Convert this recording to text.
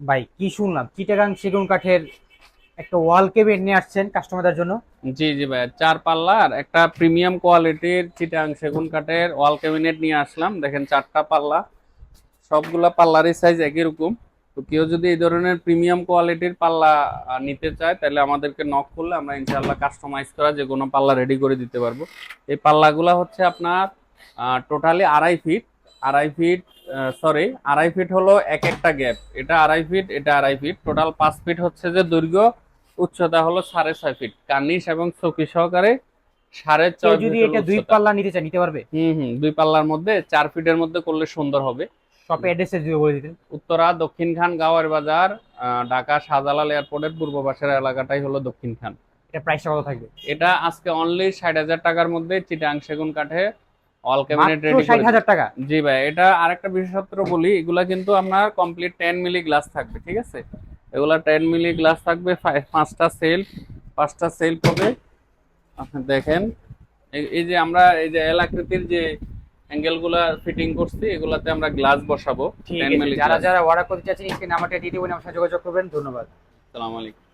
ভাই কি শুনলাম চিটাগাং সেগুন কাঠের একটা ওয়াল কেবিনেট নিয়ে আসছেন কাস্টমারদের জন্য। জি জি ভাই, 4 পাল্লার একটা প্রিমিয়াম কোয়ালিটির চিটাং সেগুন কাঠের ওয়াল ক্যাবিনেট নিয়ে আসলাম। দেখেন 4টা পাল্লা, সবগুলা পাল্লারই সাইজ একই রকম। তো কেউ যদি এই ধরনের প্রিমিয়াম কোয়ালিটির পাল্লা নিতে চায়, তাহলে আমাদেরকে নক করলে আমরা ইনশাআল্লাহ কাস্টমাইজ করা যে কোনো পাল্লা রেডি করে দিতে পারবো। এই পাল্লাগুলা হচ্ছে আপনার totally 2.5 feet. 2.5 feet, sorry, 2.5 feet হলো এক একটা গ্যাপ। এটা 2.5 ফিট, এটা 2.5 ফিট, টোটাল 5 ফিট হচ্ছে যে দৈর্ঘ্য। উচ্চতা হলো 6.5 ফিট, কার্নিশ এবং চৌকি সহকারে সাড়ে কেউ ছয় যদি ফিট হলো এটা দুই উচ্চতা। পাল্লা নিতে চায় নিতে পারবে? হুম, 2 পাল্লার মধ্যে 4 ফিটের মধ্যে করলে সুন্দর হবে। শপে অ্যাড্রেসে যদি বলে দিতেন। উত্তরা দক্ষিণখান গাওয়ার বাজার, ঢাকা শাহজালাল এয়ারপোর্টের পূর্ব পাশের এলাকাটাই হলো দক্ষিণখান। এটা প্রাইসটা কত থাকবে? এটা আজকে অনলি 60,000 টাকার মধ্যে চিটাং সেগুন কাঠে অল ক্যাবিনেট মাত্র রেডি ষাট করে দিব। হাজার টাকা জি ভাই, এটা আরেকটা বিশেষত্ব বলি, এগুলা কিন্তু আপনার কমপ্লিট 10 মিলি গ্লাস থাকবে, ঠিক আছে? এগুলা 10 মিলি গ্লাস থাকবে, 5টা সেলফ হবে। আপনি দেখেন, এই যে আমরা এই যে এল আকৃতির যে অ্যাঙ্গেল গুলা ফিটিং করছি, এগুলাতে আমরা গ্লাস বসাবো, ঠিক 10 আছে, মিলি যারা গ্লাস। যারা অর্ডার করতে চাচ্ছেন স্ক্রিনে নাম্বারটা দিয়ে দেবেন, আমার সাথে যোগাযোগ করবেন। ধন্যবাদ। সালাম আলাইকুম।